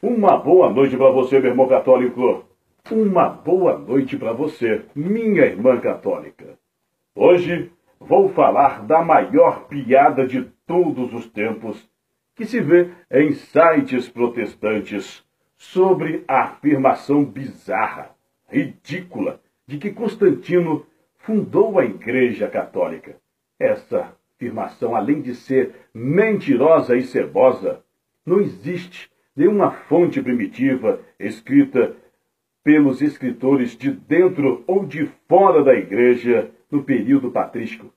Uma boa noite para você, meu irmão católico. Uma boa noite para você, minha irmã católica. Hoje vou falar da maior piada de todos os tempos que se vê em sites protestantes sobre a afirmação bizarra, ridícula, de que Constantino fundou a Igreja Católica. Essa afirmação, além de ser mentirosa e cebosa, não existe nenhuma fonte primitiva escrita pelos escritores de dentro ou de fora da Igreja no período patrístico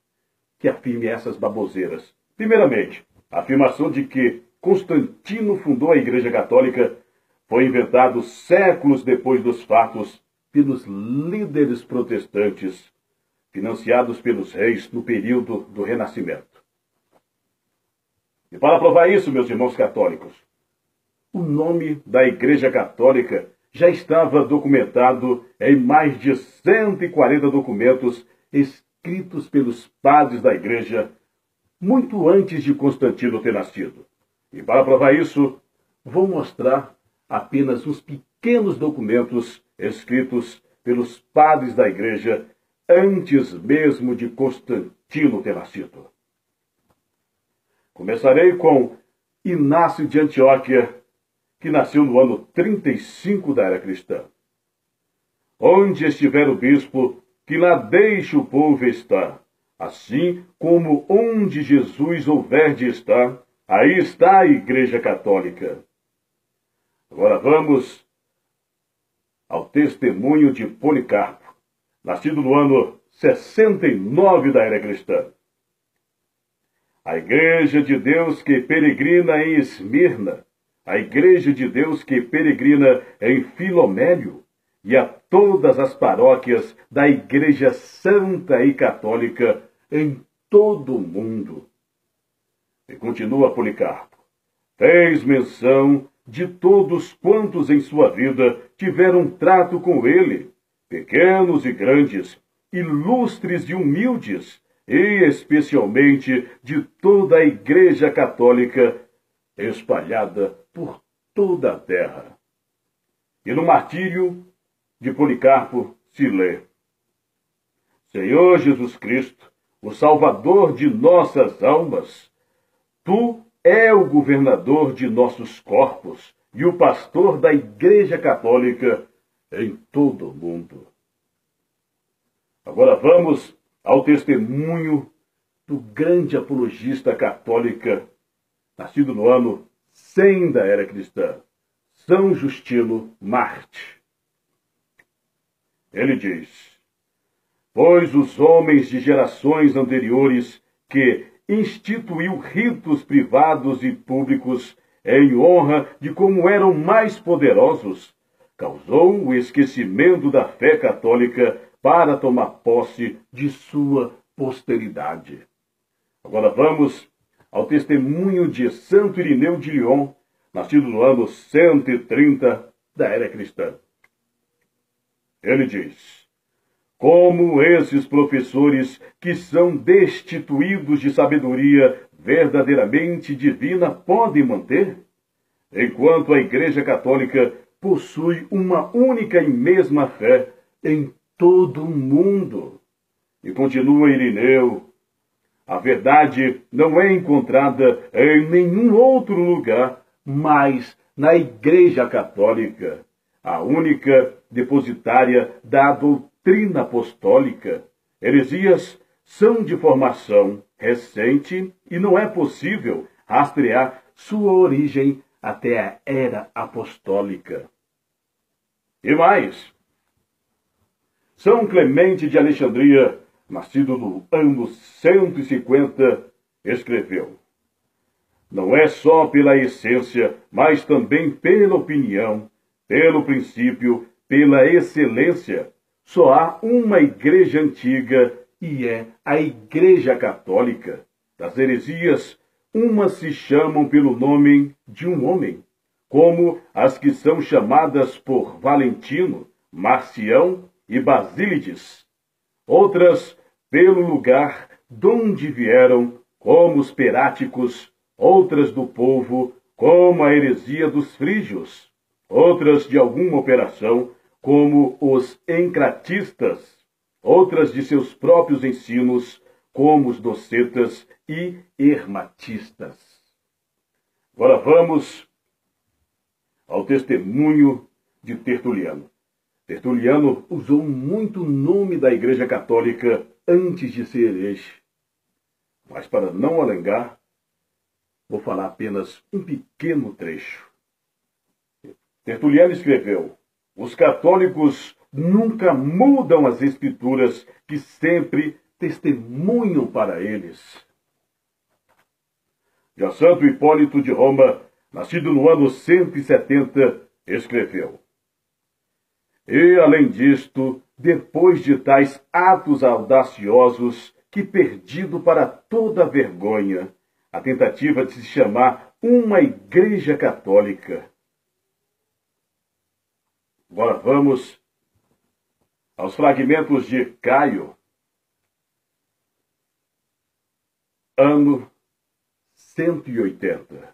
que afirme essas baboseiras. Primeiramente, a afirmação de que Constantino fundou a Igreja Católica foi inventado séculos depois dos fatos pelos líderes protestantes, financiados pelos reis no período do Renascimento. E para provar isso, meus irmãos católicos, o nome da Igreja Católica já estava documentado em mais de 140 documentos escritos pelos padres da Igreja muito antes de Constantino ter nascido. E para provar isso, vou mostrar apenas uns pequenos documentos escritos pelos padres da Igreja antes mesmo de Constantino ter nascido. Começarei com Inácio de Antioquia, que nasceu no ano 35 da era cristã. Onde estiver o bispo, que lá deixe o povo estar. Assim como onde Jesus houver de estar, aí está a Igreja Católica. Agora vamos ao testemunho de Policarpo, nascido no ano 69 da era cristã. A Igreja de Deus que peregrina em Esmirna, a Igreja de Deus que peregrina em Filomélio e a todas as paróquias da Igreja Santa e Católica em todo o mundo. E continua Policarpo. Fez menção de todos quantos em sua vida tiveram trato com ele, pequenos e grandes, ilustres e humildes, e especialmente de toda a Igreja Católica espalhada por toda a terra. E no martírio de Policarpo se lê: Senhor Jesus Cristo, o Salvador de nossas almas, tu é o governador de nossos corpos e o pastor da Igreja Católica em todo o mundo. Agora vamos ao testemunho do grande apologista católica, nascido no ano 100 da era cristã, São Justino Marte. Ele diz: pois os homens de gerações anteriores que instituiu ritos privados e públicos em honra de como eram mais poderosos, causou o esquecimento da fé católica para tomar posse de sua posteridade. Agora vamos ao testemunho de Santo Irineu de Lyon, nascido no ano 130 da era cristã. Ele diz: como esses professores que são destituídos de sabedoria verdadeiramente divina podem manter, enquanto a Igreja Católica possui uma única e mesma fé em todo o mundo? E continua Irineu: a verdade não é encontrada em nenhum outro lugar, mas na Igreja Católica, a única depositária da doutrina apostólica. Heresias são de formação recente e não é possível rastrear sua origem até a era apostólica. E mais, São Clemente de Alexandria, nascido no ano 150, escreveu: não é só pela essência, mas também pela opinião, pelo princípio, pela excelência, só há uma Igreja antiga e é a Igreja Católica. Das heresias, umas se chamam pelo nome de um homem, como as que são chamadas por Valentino, Marcião e Basílides. Outras pelo lugar donde vieram, como os peráticos, outras do povo, como a heresia dos frígios, outras de alguma operação, como os encratistas, outras de seus próprios ensinos, como os docetas e hermatistas. Agora vamos ao testemunho de Tertuliano. Tertuliano usou muito o nome da Igreja Católica antes de ser herege. Mas para não alongar, vou falar apenas um pequeno trecho. Tertuliano escreveu: os católicos nunca mudam as escrituras que sempre testemunham para eles. Já Santo Hipólito de Roma, nascido no ano 170, escreveu: e, além disto, depois de tais atos audaciosos, que perdido para toda vergonha, a tentativa de se chamar uma Igreja Católica. Agora vamos aos fragmentos de Caio, ano 180.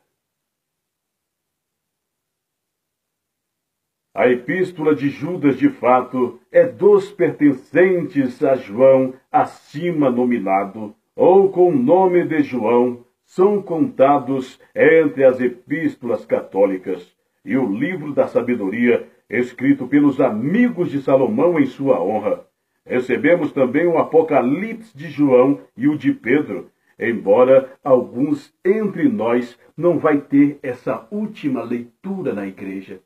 A epístola de Judas, de fato, é dos pertencentes a João acima nominado, ou com o nome de João, são contados entre as epístolas católicas, e o livro da sabedoria, escrito pelos amigos de Salomão em sua honra. Recebemos também o Apocalipse de João e o de Pedro, embora alguns entre nós não vai ter essa última leitura na igreja.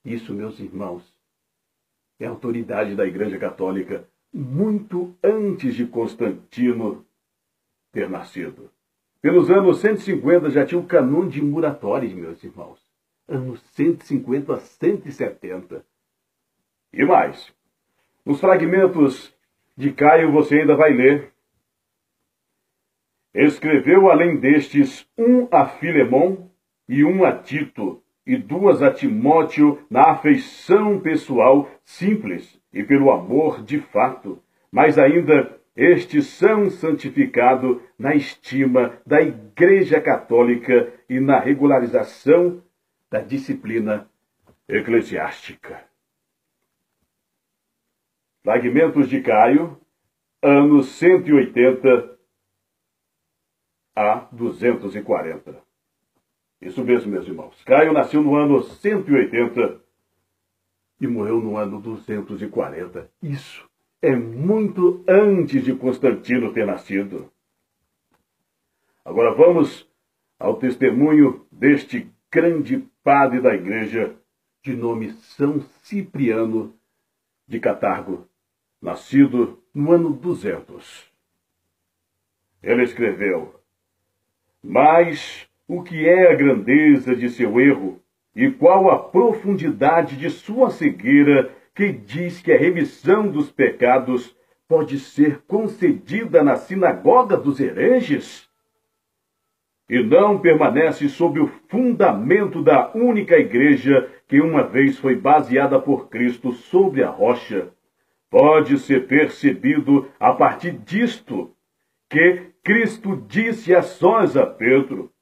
Isso, meus irmãos, é a autoridade da Igreja Católica muito antes de Constantino ter nascido. Pelos anos 150 já tinha o Cânon de Muratórios, meus irmãos. Anos 150 a 170. E mais, nos fragmentos de Caio você ainda vai ler: escreveu além destes um a Filemon e um a Tito, e duas a Timóteo na afeição pessoal simples e pelo amor de fato, mas ainda estes são santificados na estima da Igreja Católica e na regularização da disciplina eclesiástica. Fragmentos de Caio, anos 180 a 240. Isso mesmo, meus irmãos. Caio nasceu no ano 180 e morreu no ano 240. Isso é muito antes de Constantino ter nascido. Agora vamos ao testemunho deste grande padre da igreja, de nome São Cipriano de Catargo, nascido no ano 200. Ele escreveu: mas o que é a grandeza de seu erro e qual a profundidade de sua cegueira, que diz que a remissão dos pecados pode ser concedida na sinagoga dos hereges? E não permanece sob o fundamento da única igreja que uma vez foi baseada por Cristo sobre a rocha. Pode ser percebido a partir disto que Cristo disse a sós a Pedro: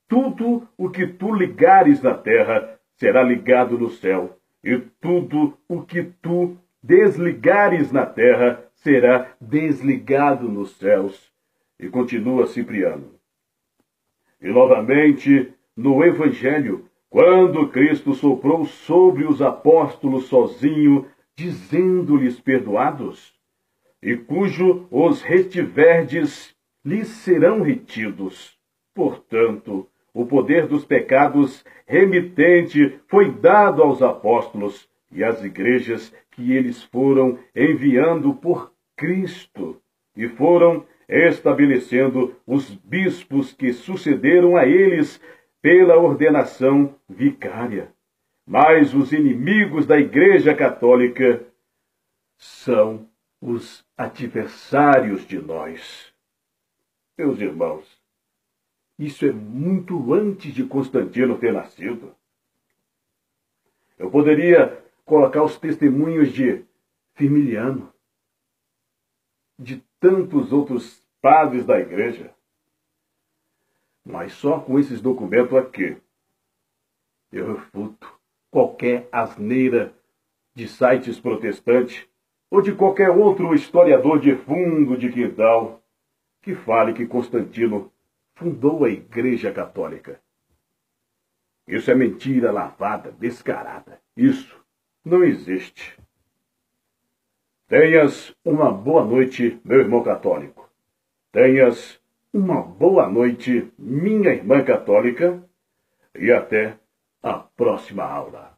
tudo o que tu ligares na terra será ligado no céu, e tudo o que tu desligares na terra será desligado nos céus. E continua Cipriano. E novamente, no Evangelho, quando Cristo soprou sobre os apóstolos sozinho, dizendo-lhes perdoados, e cujo os retiverdes, lhes serão retidos. Portanto, o poder dos pecados remitente foi dado aos apóstolos e às igrejas que eles foram enviando por Cristo, e foram estabelecendo os bispos que sucederam a eles pela ordenação vicária. Mas os inimigos da Igreja Católica são os adversários de nós. Meus irmãos, isso é muito antes de Constantino ter nascido. Eu poderia colocar os testemunhos de Firmiliano, de tantos outros padres da igreja, mas só com esses documentos aqui eu refuto qualquer asneira de sites protestantes ou de qualquer outro historiador de fundo de quintal que fale que Constantino fundou a Igreja Católica. Isso é mentira lavada, descarada. Isso não existe. Tenhas uma boa noite, meu irmão católico. Tenhas uma boa noite, minha irmã católica. E até a próxima aula.